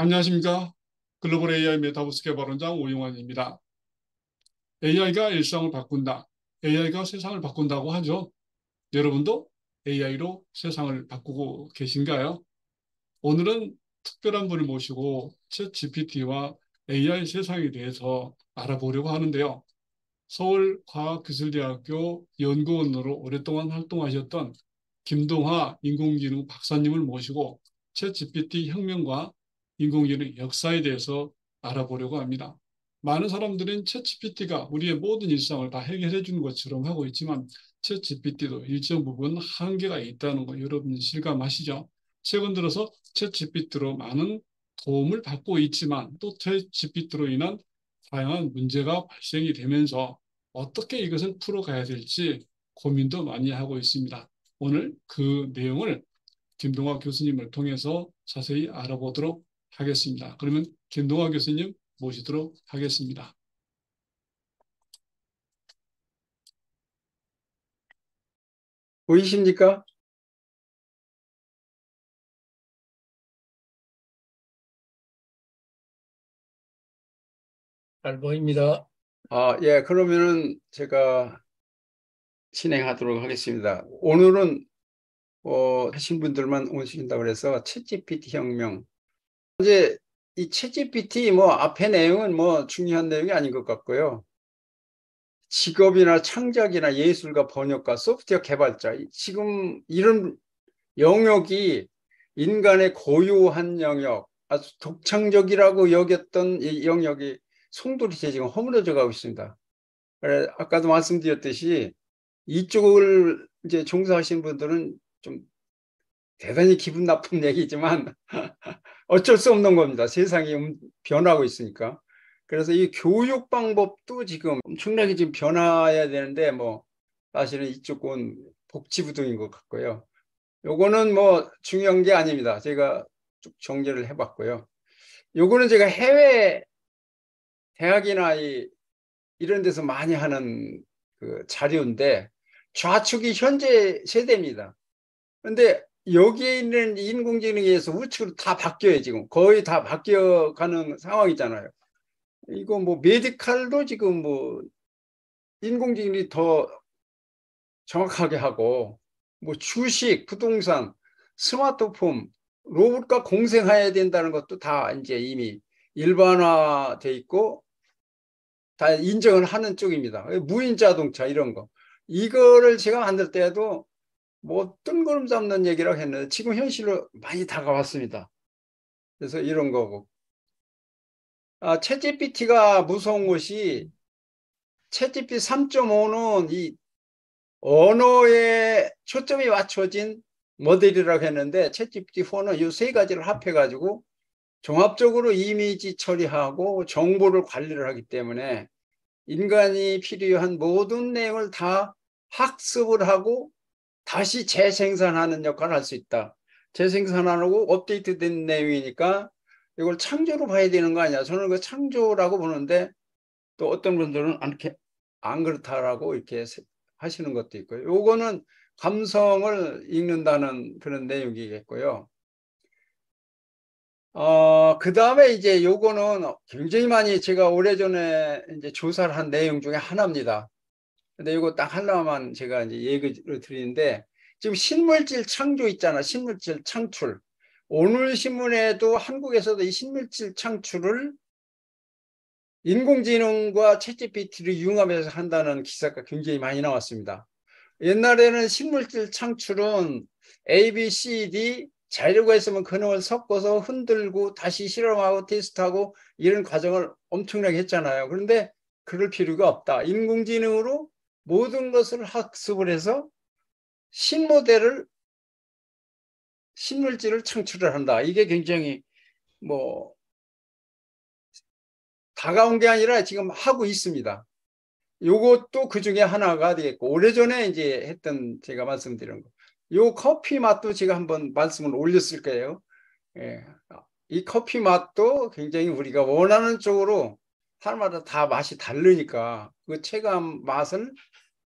안녕하십니까. 글로벌 AI 메타버스 개발원장 오용환입니다. AI가 일상을 바꾼다. AI가 세상을 바꾼다고 하죠. 여러분도 AI로 세상을 바꾸고 계신가요? 오늘은 특별한 분을 모시고 챗 GPT와 AI 세상에 대해서 알아보려고 하는데요. 서울과학기술대학교 연구원으로 오랫동안 활동하셨던 김동하 인공지능 박사님을 모시고 챗 GPT 혁명과 인공지능 역사에 대해서 알아보려고 합니다. 많은 사람들은 챗 GPT가 우리의 모든 일상을 다 해결해 주는 것처럼 하고 있지만 챗 GPT도 일정 부분 한계가 있다는 거 여러분 실감하시죠? 최근 들어서 챗 GPT로 많은 도움을 받고 있지만 또 챗 GPT로 인한 다양한 문제가 발생이 되면서 어떻게 이것을 풀어가야 될지 고민도 많이 하고 있습니다. 오늘 그 내용을 김동학 교수님을 통해서 자세히 알아보도록 하겠습니다. 그러면 김동학 교수님 모시도록 하겠습니다. 보이십니까? 잘 보입니다. 예, 그러면은 제가 진행하도록 하겠습니다. 오늘은 하신 분들만 오신다고 그래서 챗GPT 혁명. 이제 이 챗GPT 앞에 내용은 중요한 내용이 아닌 것 같고요. 직업이나 창작이나 예술가, 번역가, 소프트웨어 개발자, 지금 이런 영역이 인간의 고유한 영역, 아주 독창적이라고 여겼던 이 영역이 송두리째 지금 허물어져 가고 있습니다. 아까도 말씀드렸듯이 이쪽을 이제 종사하시는 분들은 좀 대단히 기분 나쁜 얘기지만 어쩔 수 없는 겁니다. 세상이 변하고 있으니까. 그래서 이 교육 방법도 지금 엄청나게 지금 변화해야 되는데 사실은 이쪽은 복지부동인 것 같고요. 요거는 중요한 게 아닙니다. 제가 쭉 정리를 해봤고요. 요거는 제가 해외 대학이나 이런 데서 많이 하는 그 자료인데 좌측이 현재 세대입니다. 그런데 여기에 있는 인공지능에 의해서 우측으로 다 바뀌어요. 지금 거의 다 바뀌어가는 상황이잖아요. 이거 메디칼도 지금 인공지능이 더 정확하게 하고 주식, 부동산, 스마트폰, 로봇과 공생해야 된다는 것도 다 이제 이미 일반화돼 있고 다 인정을 하는 쪽입니다. 무인 자동차 이런 거. 이거를 제가 만들 때에도 뜬구름 잡는 얘기라고 했는데 지금 현실로 많이 다가왔습니다. 그래서 이런 거고. 챗GPT가 무서운 것이 챗GPT 3.5는 이 언어에 초점이 맞춰진 모델이라고 했는데 챗GPT4는 이 세 가지를 합해가지고 종합적으로 이미지 처리하고 정보를 관리를 하기 때문에 인간이 필요한 모든 내용을 다 학습을 하고 다시 재생산하는 역할을 할 수 있다. 재생산하고 업데이트된 내용이니까 이걸 창조로 봐야 되는 거 아니야. 저는 그 창조라고 보는데 또 어떤 분들은 안 그렇다라고 이렇게 하시는 것도 있고요. 요거는 감성을 읽는다는 그런 내용이겠고요. 그 다음에 이제 요거는 굉장히 많이 제가 오래전에 이제 조사를 한 내용 중에 하나입니다. 근데 이거 딱 하나만 제가 이제 얘기를 드리는데 지금 신물질 창조 있잖아. 신물질 창출. 오늘 신문에도 한국에서도 이 신물질 창출을 인공지능과 챗GPT를 융합해서 한다는 기사가 굉장히 많이 나왔습니다. 옛날에는 신물질 창출은 A, B, C, D 자료가 있으면 그 놈을 섞어서 흔들고 다시 실험하고 테스트하고 이런 과정을 엄청나게 했잖아요. 그런데 그럴 필요가 없다. 인공지능으로 모든 것을 학습을 해서 신물질을 창출을 한다. 이게 굉장히 다가온 게 아니라 지금 하고 있습니다. 요것도 그 중에 하나가 되겠고, 오래전에 이제 했던 제가 말씀드린 거. 요 커피 맛도 제가 한번 말씀을 올렸을 거예요. 예. 이 커피 맛도 굉장히 우리가 원하는 쪽으로 사람마다 다 맛이 다르니까 그 체감 맛을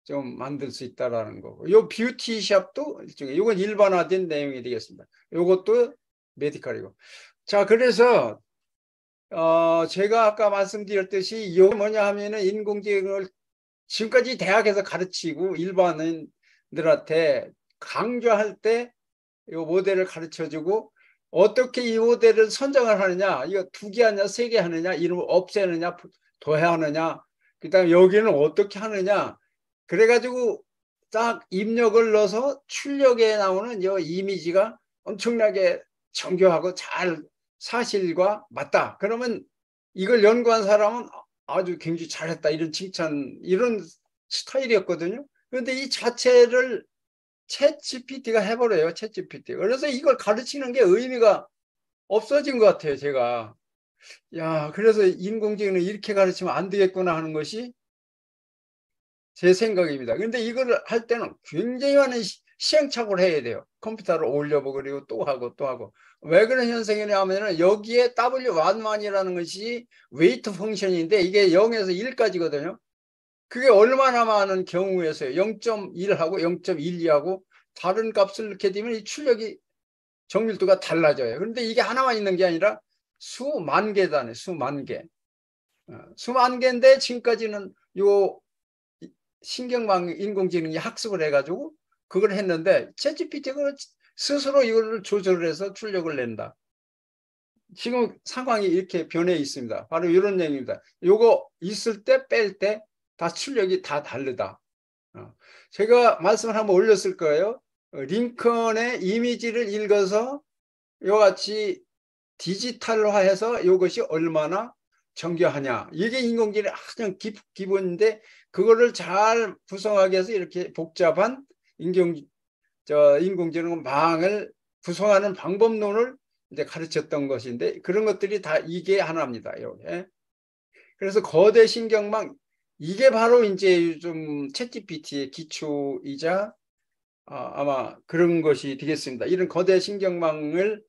좀 만들 수 있다라는 거고. 요 뷰티샵도 일종의, 요건 일반화된 내용이 되겠습니다. 요것도 메디컬이고. 자, 그래서 제가 아까 말씀드렸듯이 이게 뭐냐 하면은 인공지능을 지금까지 대학에서 가르치고 일반인들한테 강조할 때 이 모델을 가르쳐주고 어떻게 이 모델을 선정을 하느냐, 이거 2개 하느냐, 3개 하느냐, 이름 없애느냐, 더해 하느냐, 그다음에 여기는 어떻게 하느냐, 그래가지고 딱 입력을 넣어서 출력에 나오는 이 이미지가 엄청나게 정교하고 잘 사실과 맞다. 그러면 이걸 연구한 사람은 아주 굉장히 잘했다, 이런 칭찬, 이런 스타일이었거든요. 그런데 이 자체를 챗 GPT가 해버려요. 챗 GPT. 그래서 이걸 가르치는 게 의미가 없어진 것 같아요. 제가. 야, 그래서 인공지능을 이렇게 가르치면 안 되겠구나 하는 것이 제 생각입니다. 근데 이걸 할 때는 굉장히 많은 시행착오를 해야 돼요. 컴퓨터를 올려보고 그리고 또 하고 또 하고. 왜 그런 현상이냐 하면은 여기에 W11이라는 것이 웨이트 펑션인데 이게 0에서 1까지거든요. 그게 얼마나 많은 경우에서요. 0.1하고 0.12하고 다른 값을 넣게 되면 이 출력이 정밀도가 달라져요. 그런데 이게 하나만 있는 게 아니라 수만 개단에 수만 개. 수만 개인데 지금까지는 요 신경망 인공지능이 학습을 해가지고 그걸 했는데 챗GPT가 스스로 이걸 조절을 해서 출력을 낸다. 지금 상황이 이렇게 변해 있습니다. 바로 이런 얘기입니다. 요거 있을 때 뺄 때 다 출력이 다 다르다. 제가 말씀을 한번 올렸을 거예요. 링컨의 이미지를 읽어서 이같이 디지털화해서 이것이 얼마나 정교하냐. 이게 인공지능의 가장 기본인데 그거를 잘 구성하기 위해서 이렇게 복잡한 인공지능 망을 구성하는 방법론을 이제 가르쳤던 것인데 그런 것들이 다 이게 하나입니다. 이렇게. 그래서 거대 신경망 이게 바로 이제 좀 챗GPT의 기초이자 아마 그런 것이 되겠습니다. 이런 거대 신경망을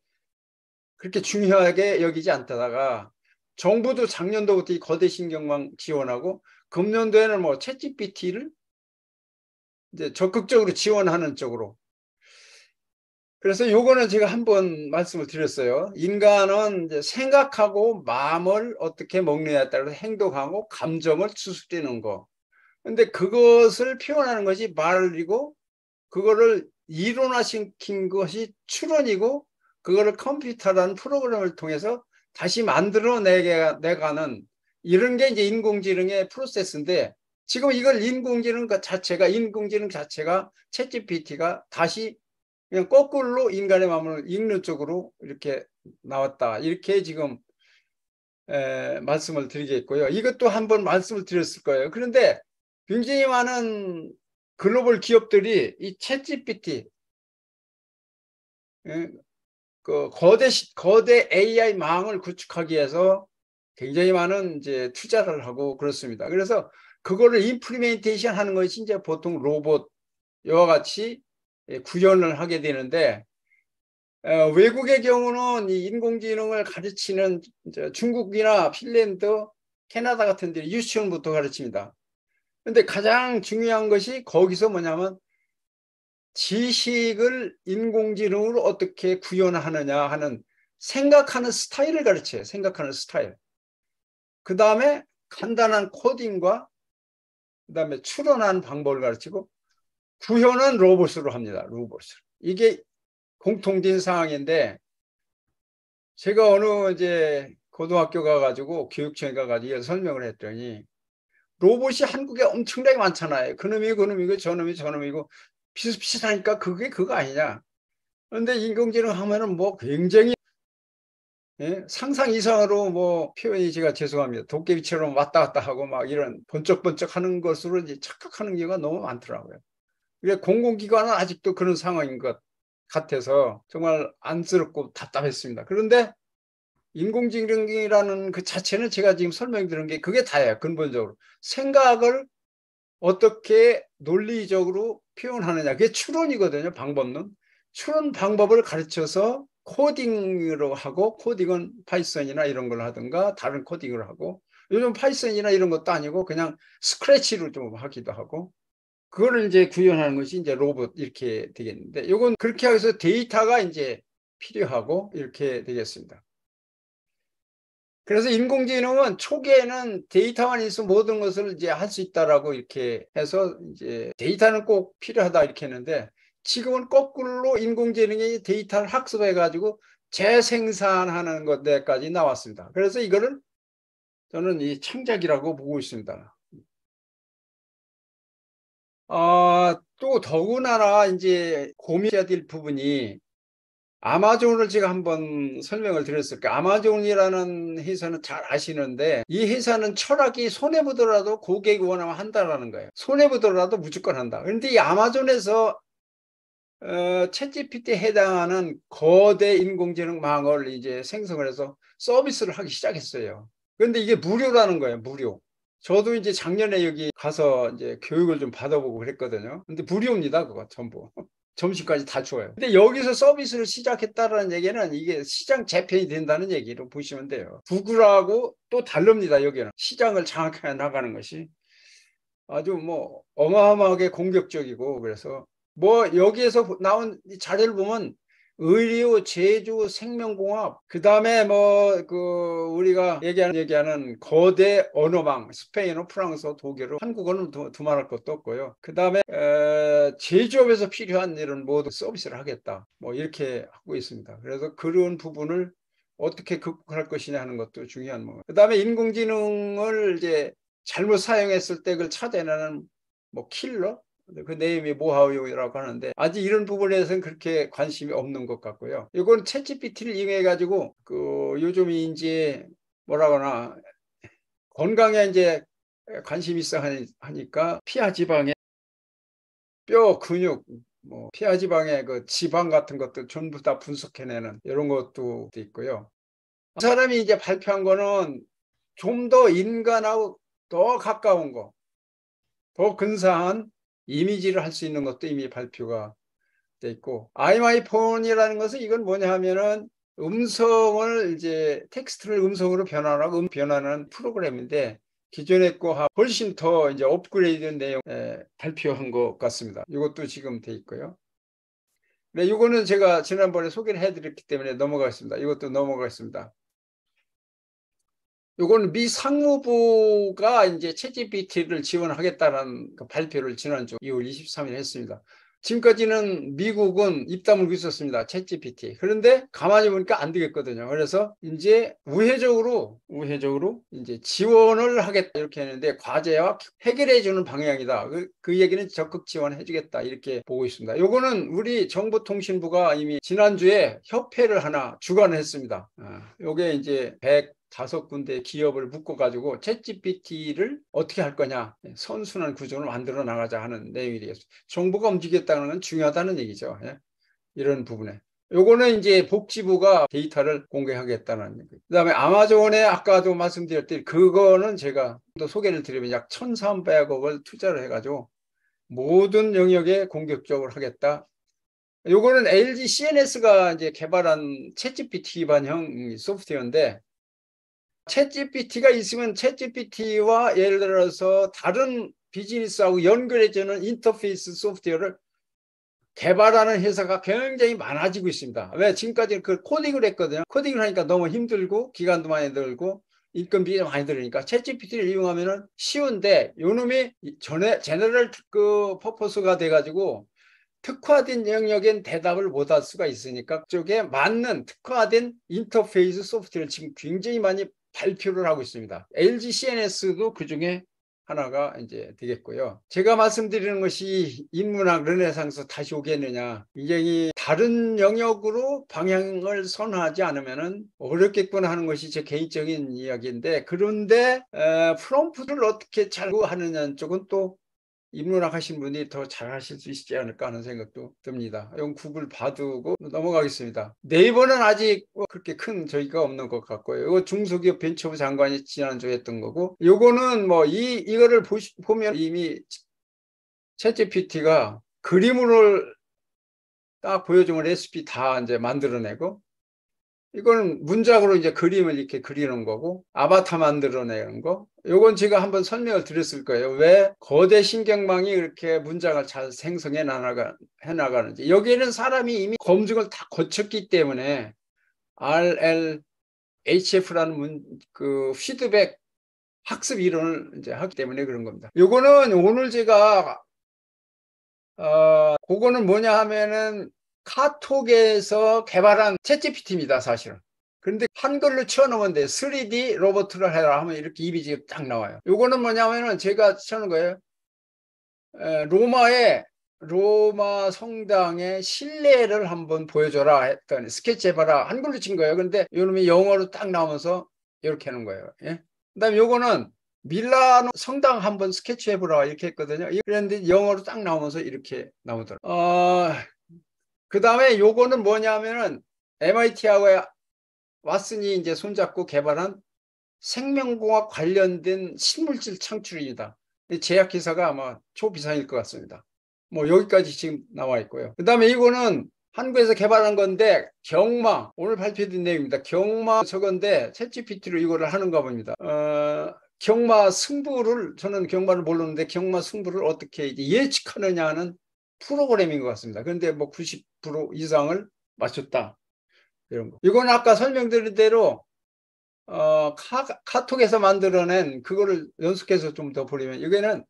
그렇게 중요하게 여기지 않다가 정부도 작년도부터 이 거대 신경망 지원하고 금년도에는 뭐 챗GPT를 이제 적극적으로 지원하는 쪽으로. 그래서 요거는 제가 한번 말씀을 드렸어요. 인간은 이제 생각하고 마음을 어떻게 먹느냐에 따라서 행동하고 감정을 추스리는 거. 근데 그것을 표현하는 것이 말이고 그거를 이론화시킨 것이 추론이고 그거를 컴퓨터라는 프로그램을 통해서 다시 만들어내가는 이런 게 이제 인공지능의 프로세스인데 지금 이걸 인공지능 자체가 챗GPT가 다시 그냥 거꾸로 인간의 마음을 읽는 쪽으로 이렇게 나왔다. 이렇게 지금 말씀을 드리겠고요. 이것도 한번 말씀을 드렸을 거예요. 그런데 굉장히 많은 글로벌 기업들이 이 챗GPT 그 거대 AI 망을 구축하기 위해서 굉장히 많은 이제 투자를 하고 그렇습니다. 그래서 그거를 임플리멘테이션 하는 것이 이제 보통 로봇 이와 같이 구현을 하게 되는데 외국의 경우는 이 인공지능을 가르치는 중국이나 핀란드, 캐나다 같은 데 유치원부터 가르칩니다. 근데 가장 중요한 것이 거기서 뭐냐면 지식을 인공지능으로 어떻게 구현하느냐 하는 생각하는 스타일을 가르쳐요. 생각하는 스타일. 그 다음에 간단한 코딩과 그 다음에 추론하는 방법을 가르치고 구현은 로봇으로 합니다. 로봇으로. 이게 공통된 상황인데 제가 어느 이제 고등학교 가가지고 교육청에 가가지고 설명을 했더니 로봇이 한국에 엄청나게 많잖아요. 그놈이 그놈이고 저놈이 저놈이고 비슷비슷하니까 그게 그거 아니냐. 그런데 인공지능 하면은 뭐 굉장히 상상 이상으로 뭐 표현이 제가 죄송합니다. 도깨비처럼 왔다 갔다 하고 막 이런 번쩍번쩍 하는 것으로 이제 착각하는 경우가 너무 많더라고요. 그게 공공기관은 아직도 그런 상황인 것 같아서 정말 안쓰럽고 답답했습니다. 그런데 인공지능이라는 그 자체는 제가 지금 설명드린 게 그게 다예요. 근본적으로. 생각을 어떻게 논리적으로 표현하느냐. 그게 추론이거든요. 방법론. 추론 방법을 가르쳐서 코딩으로 하고 코딩은 파이썬이나 이런 걸 하든가 다른 코딩을 하고 요즘 파이썬이나 이런 것도 아니고 그냥 스크래치로 좀 하기도 하고 그거를 이제 구현하는 것이 이제 로봇 이렇게 되겠는데 이건 그렇게 해서 데이터가 이제 필요하고 이렇게 되겠습니다. 그래서 인공지능은 초기에는 데이터만 있으면 모든 것을 이제 할 수 있다라고 이렇게 해서 이제 데이터는 꼭 필요하다 이렇게 했는데 지금은 거꾸로 인공지능이 데이터를 학습해가지고 재생산하는 것까지 나왔습니다. 그래서 이거를 저는 이 창작이라고 보고 있습니다. 또 더군다나 이제 고민해야 될 부분이 아마존을 제가 한번 설명을 드렸을까. 아마존이라는 회사는 잘 아시는데 이 회사는 철학이 손해보더라도 고객이 원하면 한다라는 거예요. 손해보더라도 무조건 한다. 그런데 이 아마존에서 챗GPT에 해당하는 거대 인공지능망을 이제 생성을 해서 서비스를 하기 시작했어요. 그런데 이게 무료라는 거예요. 무료. 저도 이제 작년에 여기 가서 이제 교육을 좀 받아보고 그랬거든요. 근데 무료입니다. 그거 전부. 점심까지 다 줘요. 근데 여기서 서비스를 시작했다는 얘기는 이게 시장 재편이 된다는 얘기로 보시면 돼요. 구글하고 또 다릅니다. 여기는 시장을 장악해 나가는 것이 아주 뭐 어마어마하게 공격적이고 그래서 뭐 여기에서 나온 자료를 보면 의료, 제조, 생명공학, 그 다음에 뭐 그 우리가 얘기하는 거대 언어망, 스페인어, 프랑스어, 독일어, 한국어는 두말할 것도 없고요. 그 다음에 제조업에서 필요한 이런 모든 서비스를 하겠다. 뭐 이렇게 하고 있습니다. 그래서 그런 부분을 어떻게 극복할 것이냐 하는 것도 중요한 뭐. 그 다음에 인공지능을 이제 잘못 사용했을 때 그걸 찾아내는 뭐 킬러? 그 네임이 모하우이라고 하는데 아직 이런 부분에서는 그렇게 관심이 없는 것 같고요. 이건 챗GPT를 이용해 가지고 그 요즘 이제 뭐라거나 건강에 이제 관심이 있어 하니까 피하 지방에 뼈 근육 뭐 피하 지방의 그 지방 같은 것들 전부 다 분석해내는 이런 것도 있고요. 그 사람이 이제 발표한 거는 좀 더 인간하고 더 가까운 거, 더 근사한 이미지를 할 수 있는 것도 이미 발표가 돼 있고, 아이마이폰이라는 것은 이건 뭐냐 하면은 음성을 이제 텍스트를 음성으로 변환하고 변환하는 프로그램인데 기존에 거하 훨씬 더 이제 업그레이드된 내용 발표한 것 같습니다. 이것도 지금 돼 있고요. 네, 이거는 제가 지난번에 소개를 해드렸기 때문에 넘어가겠습니다. 이것도 넘어가겠습니다. 요거는 미 상무부가 이제 챗GPT를 지원하겠다는 그 발표를 지난주 2월 23일 했습니다. 지금까지는 미국은 입 다물고 있었습니다. 챗GPT. 그런데 가만히 보니까 안 되겠거든요. 그래서 이제 우회적으로 이제 지원을 하겠다 이렇게 했는데 과제와 해결해 주는 방향이다. 그 얘기는 적극 지원해 주겠다 이렇게 보고 있습니다. 요거는 우리 정보통신부가 이미 지난주에 협회를 하나 주관을 했습니다. 요게 이제 5군데 기업을 묶어가지고 챗GPT를 어떻게 할 거냐 선순환 구조를 만들어 나가자 하는 내용이 되겠습니다. 정부가 움직였다는 건 중요하다는 얘기죠. 예? 이런 부분에. 요거는 이제 복지부가 데이터를 공개하겠다는 얘기. 그다음에 아마존에 아까도 말씀드렸듯이 그거는 제가 또 소개를 드리면 약 1,300억을 투자를 해가지고 모든 영역에 공격적으로 하겠다. 요거는 LG CNS가 이제 개발한 챗GPT 기반형 소프트웨어인데 챗GPT가 있으면 챗GPT와 예를 들어서 다른 비즈니스하고 연결해주는 인터페이스 소프트웨어를 개발하는 회사가 굉장히 많아지고 있습니다. 왜? 지금까지 그 코딩을 했거든요. 코딩을 하니까 너무 힘들고 기간도 많이 들고 인건비가 많이 들으니까 챗GPT를 이용하면은 쉬운데 요놈이 전에 제너럴 그 퍼포스가 돼가지고 특화된 영역엔 대답을 못할 수가 있으니까 그쪽에 맞는 특화된 인터페이스 소프트웨어를 지금 굉장히 많이 발표를 하고 있습니다. LG CNS도 그 중에 하나가 이제 되겠고요. 제가 말씀드리는 것이 인문학 르네상스 다시 오겠느냐. 이게 다른 영역으로 방향을 선호하지 않으면 어렵겠구나 하는 것이 제 개인적인 이야기인데 그런데 프롬프트를 어떻게 잘 하느냐는 쪽은 또 인문학 하신 분이 더 잘하실 수 있지 않을까 하는 생각도 듭니다. 이건 구글 봐두고 넘어가겠습니다. 네이버는 아직 그렇게 큰 저희가 없는 것 같고요. 이거 중소기업 벤처부 장관이 지난주에 했던 거고, 요거는 뭐 이거를 보면 이미 챗GPT가 그림으로 딱 보여주면 레시피 다 이제 만들어내고, 이거는 문장으로 이제 그림을 이렇게 그리는 거고 아바타 만들어내는 거. 요건 제가 한번 설명을 드렸을 거예요. 왜 거대 신경망이 이렇게 문장을 잘 생성해 나가는지. 여기에는 사람이 이미 검증을 다 거쳤기 때문에 RL HF라는 그 피드백 학습 이론을 이제 하기 때문에 그런 겁니다. 요거는 오늘 제가 그거는 뭐냐 하면은 카톡에서 개발한 챗GPT입니다, 사실은. 그런데 한글로 치워놓으면 돼. 3D 로봇을 해라 하면 이렇게 이미지가 딱 나와요. 요거는 뭐냐면은 제가 치워놓은 거예요. 로마 성당의 실내를 한번 보여줘라 했더니 스케치 해봐라 한글로 친 거예요. 근데 요놈이 영어로 딱 나오면서 이렇게 하는 거예요. 예? 그다음에 요거는 밀라노 성당 한번 스케치 해보라 이렇게 했거든요. 그런데 영어로 딱 나오면서 이렇게 나오더라고요. 그다음에 요거는 뭐냐면은 MIT하고 왓슨이 이제 손잡고 개발한 생명공학 관련된 신물질 창출입니다. 제약회사가 아마 초비상일 것 같습니다. 뭐 여기까지 지금 나와 있고요. 그 다음에 이거는 한국에서 개발한 건데 경마 오늘 발표된 내용입니다. 경마 저건데 챗GPT로 이거를 하는가 봅니다. 경마 승부를 저는 경마를 모르는데 경마 승부를 어떻게 이제 예측하느냐 하는 프로그램인 것 같습니다. 그런데 뭐 90% 이상을 맞췄다 이런 거. 이건 아까 설명드린 대로 카톡에서 만들어낸 그거를 연속해서 좀 더 보려면 이거는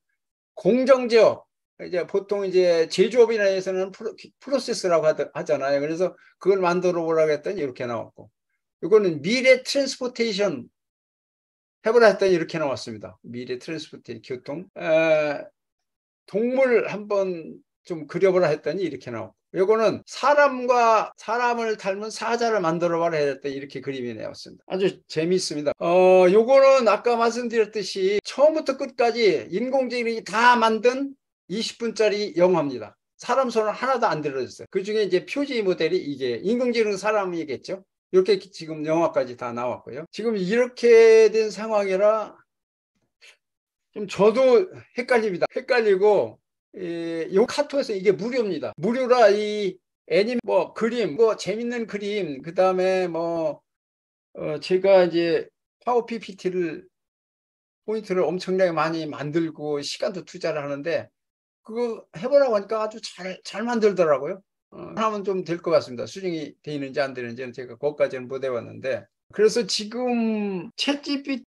공정지역 이제 보통 이제 제조업이나에서는 프로세스라고 하잖아요. 그래서 그걸 만들어 보라고 했더니 이렇게 나왔고 이거는 미래 트랜스포테이션 해보라 했더니 이렇게 나왔습니다. 미래 트랜스포테이션 교통 동물 한번 좀 그려보라 했더니 이렇게 나왔고 요거는 사람을 닮은 사자를 만들어봐라 했더니 이렇게 그림이 나왔습니다. 아주 재미있습니다. 요거는 아까 말씀드렸듯이 처음부터 끝까지 인공지능이 다 만든 20분짜리 영화입니다. 사람 손은 하나도 안 들어졌어요. 그 중에 이제 표지 모델이 이게 인공지능 사람이겠죠. 이렇게 지금 영화까지 다 나왔고요. 지금 이렇게 된 상황이라 좀 저도 헷갈립니다. 헷갈리고 요 카톡에서 이게 무료입니다. 무료라 이 애니 뭐 그림, 뭐 재밌는 그림, 그 다음에 뭐 제가 이제 파워 PPT를 포인트를 엄청나게 많이 만들고 시간도 투자를 하는데 그거 해보라고 하니까 아주 잘 만들더라고요. 하면 좀 될 것 같습니다. 수정이 돼 있는지 안 되는지는 제가 그것까지는 못 해봤는데 그래서 지금 챗GPT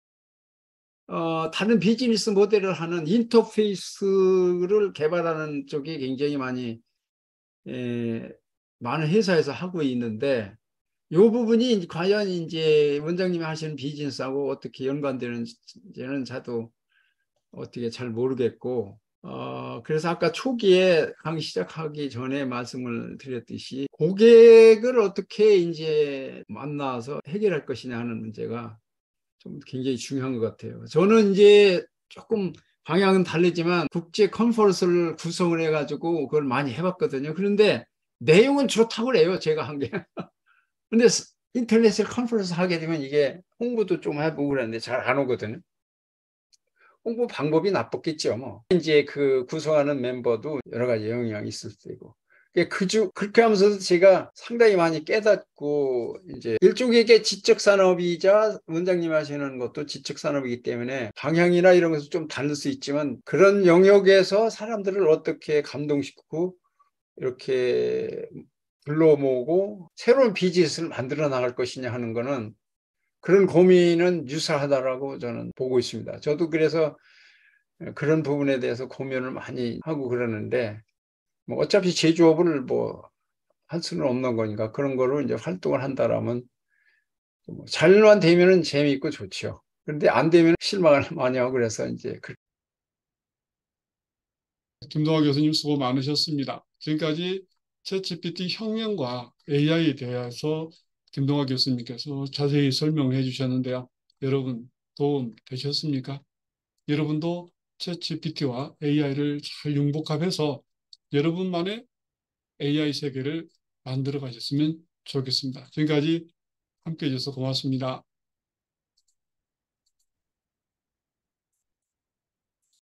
다른 비즈니스 모델을 하는 인터페이스를 개발하는 쪽이 굉장히 많은 회사에서 하고 있는데 이 부분이 과연 이제 원장님이 하시는 비즈니스하고 어떻게 연관되는지는 저도 어떻게 잘 모르겠고 그래서 아까 초기에 강의 시작하기 전에 말씀을 드렸듯이 고객을 어떻게 이제 만나서 해결할 것이냐 하는 문제가 좀 굉장히 중요한 것 같아요. 저는 이제 조금 방향은 다르지만 국제 컨퍼런스를 구성을 해가지고 그걸 많이 해봤거든요. 그런데 내용은 좋다고 그래요. 제가 한 게. 근데 인터내셔널 컨퍼런스 하게 되면 이게 홍보도 좀 해보고 그랬는데 잘 안 오거든요. 홍보 방법이 나빴겠죠. 뭐 이제 그 구성하는 멤버도 여러 가지 영향이 있을 테고. 그렇게 하면서도 제가 상당히 많이 깨닫고 이제 일종의 지적 산업이자 원장님 하시는 것도 지적 산업이기 때문에 방향이나 이런 것은 좀 다를 수 있지만 그런 영역에서 사람들을 어떻게 감동시키고 이렇게 불러 모으고 새로운 비즈니스를 만들어 나갈 것이냐 하는 거는 그런 고민은 유사하다라고 저는 보고 있습니다. 저도 그래서 그런 부분에 대해서 고민을 많이 하고 그러는데 뭐 어차피 제조업을 뭐 할 수는 없는 거니까 그런 거로 이제 활동을 한다라면 잘만 되면은 재미있고 좋죠. 그런데 안 되면 실망을 많이 하고 그래서 이제 김동화 교수님 수고 많으셨습니다. 지금까지 챗GPT 혁명과 AI에 대해서 김동화 교수님께서 자세히 설명해 주셨는데요. 여러분 도움 되셨습니까? 여러분도 챗GPT와 AI를 잘 융복합해서 여러분만의 AI 세계를 만들어 가셨으면 좋겠습니다. 지금까지 함께 해주셔서 고맙습니다.